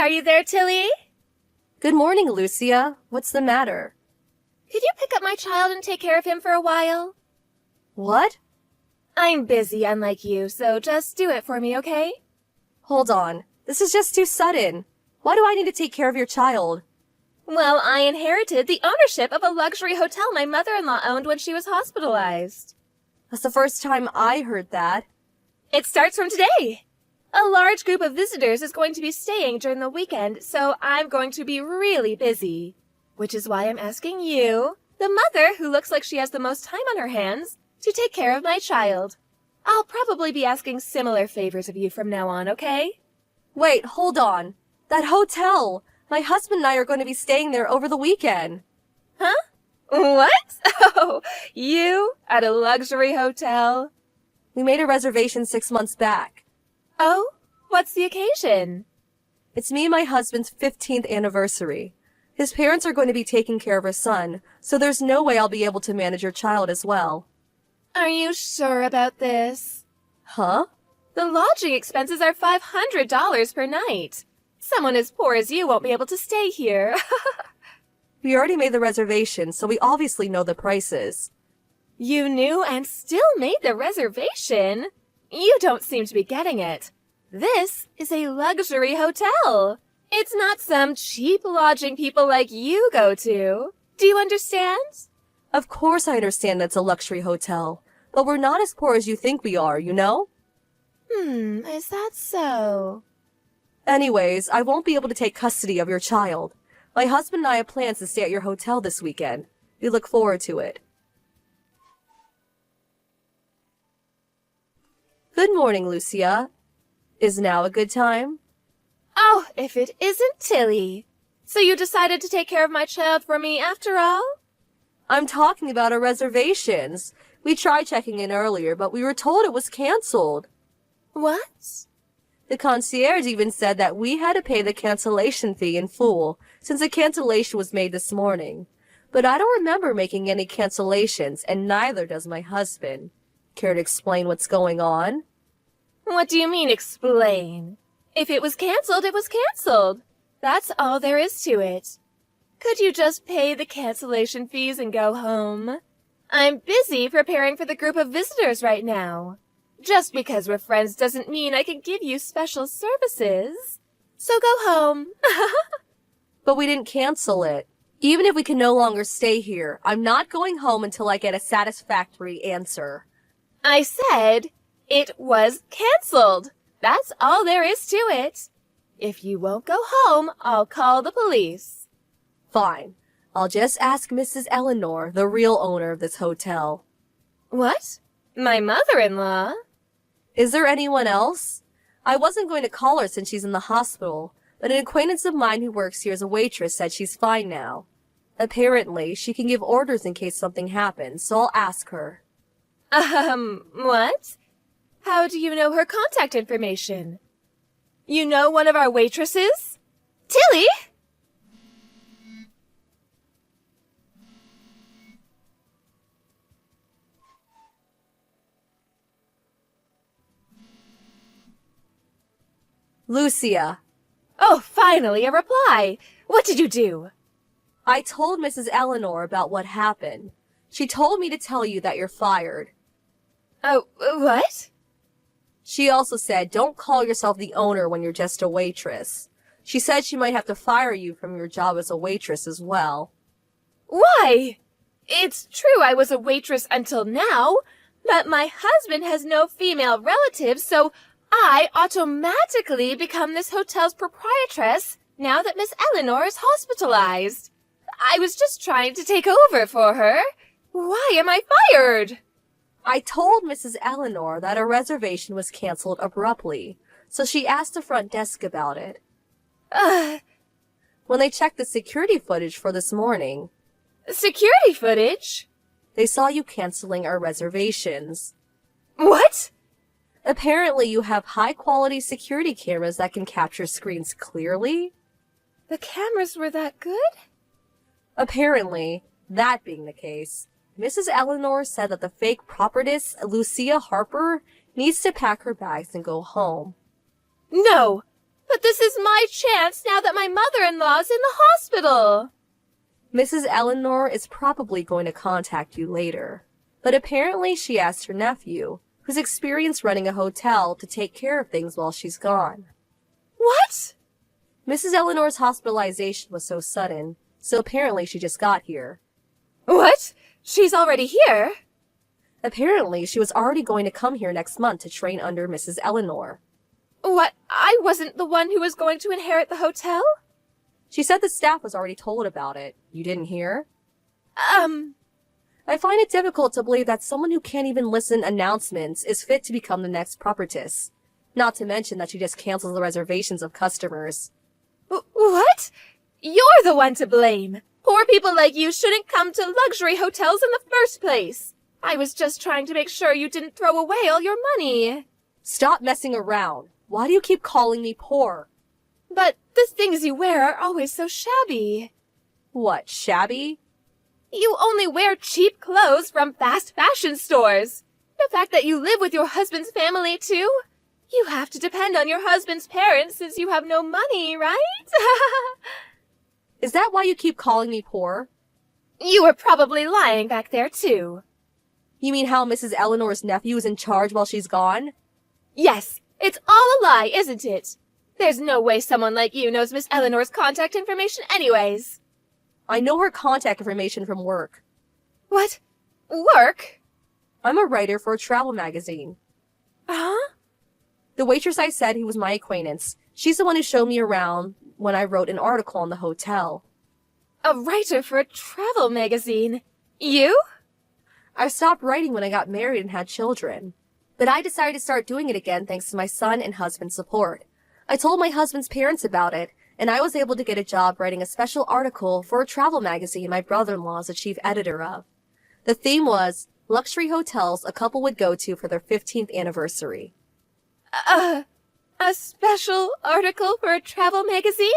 are you there, Tilly? Good morning, Lucia. What's the matter? Could you pick up my child and take care of him for a while? What? I'm busy, unlike you, so just do it for me, okay? Hold on. This is just too sudden. Why do I need to take care of your child? Well, I inherited the ownership of a luxury hotel my mother-in-law owned when she was hospitalized. That's the first time I heard that. It starts from today. A large group of visitors is going to be staying during the weekend, so I'm going to be really busy. Which is why I'm asking you, the mother who looks like she has the most time on her hands, to take care of my child. I'll probably be asking similar favors of you from now on, okay? Wait, hold on. That hotel! My husband and I are going to be staying there over the weekend. Huh? What? Oh, you? At a luxury hotel? We made a reservation 6 months back. Oh? What's the occasion? It's me and my husband's 15th anniversary. His parents are going to be taking care of our son, so there's no way I'll be able to manage your child as well. Are you sure about this? Huh? The lodging expenses are $500 per night. Someone as poor as you won't be able to stay here. We already made the reservation, so we obviously know the prices. You knew and still made the reservation? You don't seem to be getting it. This is a luxury hotel. It's not some cheap lodging people like you go to. Do you understand? Of course I understand that's a luxury hotel, but we're not as poor as you think we are, you know? Is that so? Anyways, I won't be able to take custody of your child. My husband and I have plans to stay at your hotel this weekend. We look forward to it. Good morning, Lucia. Is now a good time? Oh, if it isn't Tilly. So you decided to take care of my child for me after all? I'm talking about our reservations. We tried checking in earlier, but we were told it was canceled. What? The concierge even said that we had to pay the cancellation fee in full, since a cancellation was made this morning. But I don't remember making any cancellations, and neither does my husband. Care to explain what's going on? What do you mean, explain? If it was canceled, it was canceled. That's all there is to it. Could you just pay the cancellation fees and go home? I'm busy preparing for the group of visitors right now. Just because we're friends doesn't mean I can give you special services. So go home. But we didn't cancel it. Even if we can no longer stay here, I'm not going home until I get a satisfactory answer. I said it was canceled. That's all there is to it. If you won't go home, I'll call the police. Fine. I'll just ask Mrs. Eleanor, the real owner of this hotel. What? My mother-in-law? Is there anyone else? I wasn't going to call her since she's in the hospital, but an acquaintance of mine who works here as a waitress said she's fine now. Apparently, she can give orders in case something happens, so I'll ask her. What? How do you know her contact information? You know one of our waitresses? Tilly! Lucia. Oh, finally, a reply. What did you do? I told Mrs. Eleanor about what happened. She told me to tell you that you're fired. Oh, what? She also said don't call yourself the owner when you're just a waitress. She said she might have to fire you from your job as a waitress as well. Why? It's true I was a waitress until now, but my husband has no female relatives, so I automatically become this hotel's proprietress now that Miss Eleanor is hospitalized. I was just trying to take over for her. Why am I fired? I told Mrs. Eleanor that our reservation was canceled abruptly, so she asked the front desk about it. When they checked the security footage for this morning... Security footage? They saw you canceling our reservations. What? Apparently you have high-quality security cameras that can capture screens clearly. The cameras were that good? Apparently, that being the case, Mrs. Eleanor said that the fake prophetess, Lucia Harper, needs to pack her bags and go home. No! But this is my chance now that my mother-in-law's in the hospital. Mrs. Eleanor is probably going to contact you later. But apparently she asked her nephew, who's experienced running a hotel, to take care of things while she's gone. What? Mrs. Eleanor's hospitalization was so sudden, so apparently she just got here. What? She's already here? Apparently she was already going to come here next month to train under Mrs. Eleanor. What? I wasn't the one who was going to inherit the hotel? She said the staff was already told about it. You didn't hear? I find it difficult to believe that someone who can't even listen announcements is fit to become the next proprietress. Not to mention that she just cancels the reservations of customers. What? You're the one to blame. Poor people like you shouldn't come to luxury hotels in the first place. I was just trying to make sure you didn't throw away all your money. Stop messing around. Why do you keep calling me poor? But the things you wear are always so shabby. What, shabby? You only wear cheap clothes from fast fashion stores. The fact that you live with your husband's family, too? You have to depend on your husband's parents since you have no money, right? Is that why you keep calling me poor? You were probably lying back there, too. You mean how Mrs. Eleanor's nephew is in charge while she's gone? Yes, it's all a lie, isn't it? There's no way someone like you knows Miss Eleanor's contact information anyways. I know her contact information from work. What? Work? I'm a writer for a travel magazine. Huh? The waitress I said who was my acquaintance, she's the one who showed me around when I wrote an article on the hotel. A writer for a travel magazine? You? I stopped writing when I got married and had children. But I decided to start doing it again thanks to my son and husband's support. I told my husband's parents about it, and I was able to get a job writing a special article for a travel magazine my brother-in-law is the chief editor of. The theme was luxury hotels a couple would go to for their 15th anniversary. A special article for a travel magazine?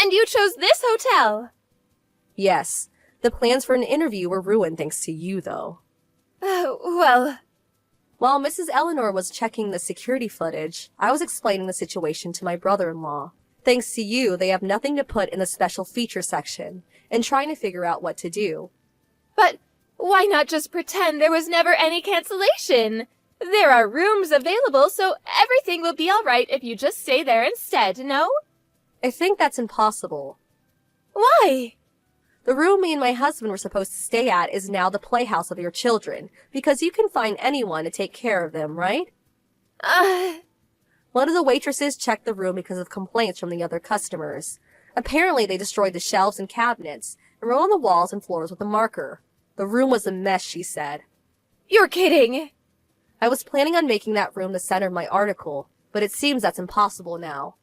And you chose this hotel? Yes. The plans for an interview were ruined thanks to you, though. Well... While Mrs. Eleanor was checking the security footage, I was explaining the situation to my brother-in-law. Thanks to you, they have nothing to put in the special feature section, and trying to figure out what to do. But why not just pretend there was never any cancellation? There are rooms available, so everything will be all right if you just stay there instead, no? I think that's impossible. Why? The room me and my husband were supposed to stay at is now the playhouse of your children, because you can find anyone to take care of them, right? One of the waitresses checked the room because of complaints from the other customers. Apparently they destroyed the shelves and cabinets, and wrote on the walls and floors with a marker. The room was a mess, she said. You're kidding! I was planning on making that room the center of my article, but it seems that's impossible now.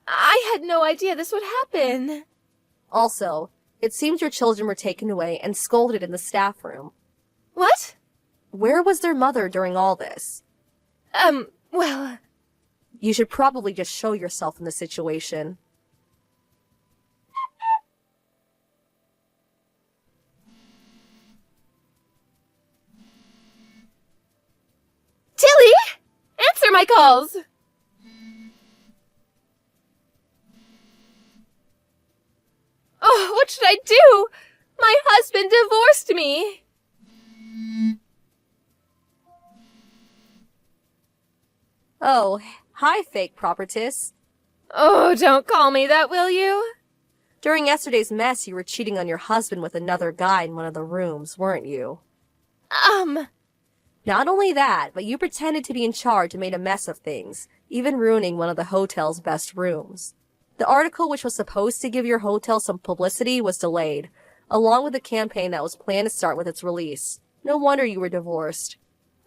I had no idea this would happen. Also, it seems your children were taken away and scolded in the staff room. What? Where was their mother during all this? Well... You should probably just show yourself in the situation. Tilly! Answer my calls! Oh, what should I do? My husband divorced me! Oh, hi, fake propertiss. Oh, don't call me that, will you? During yesterday's mess, you were cheating on your husband with another guy in one of the rooms, weren't you? Not only that, but you pretended to be in charge and made a mess of things, even ruining one of the hotel's best rooms. The article, which was supposed to give your hotel some publicity, was delayed, along with the campaign that was planned to start with its release. No wonder you were divorced.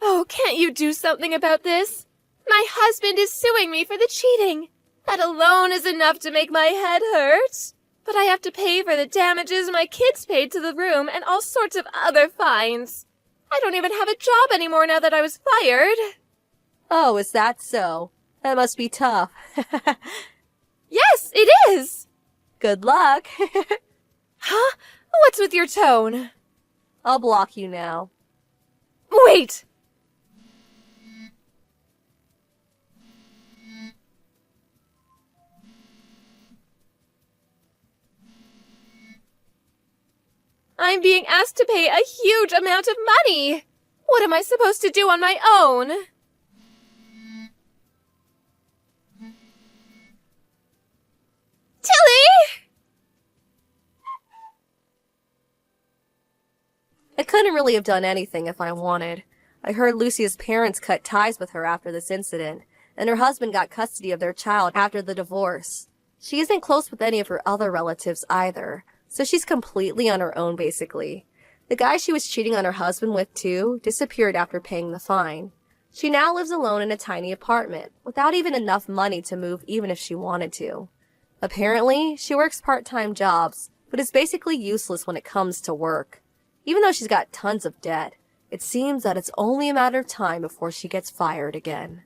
Oh, can't you do something about this? My husband is suing me for the cheating. That alone is enough to make my head hurt. But I have to pay for the damages my kids paid to the room and all sorts of other fines. I don't even have a job anymore now that I was fired. Oh, is that so? That must be tough. Yes, it is! Good luck. Huh? What's with your tone? I'll block you now. Wait! I'm being asked to pay a huge amount of money. What am I supposed to do on my own? Tilly! I couldn't really have done anything if I wanted. I heard Lucia's parents cut ties with her after this incident, and her husband got custody of their child after the divorce. She isn't close with any of her other relatives either, so she's completely on her own basically. The guy she was cheating on her husband with too disappeared after paying the fine. She now lives alone in a tiny apartment, without even enough money to move even if she wanted to. Apparently, she works part-time jobs, but is basically useless when it comes to work. Even though she's got tons of debt, it seems that it's only a matter of time before she gets fired again.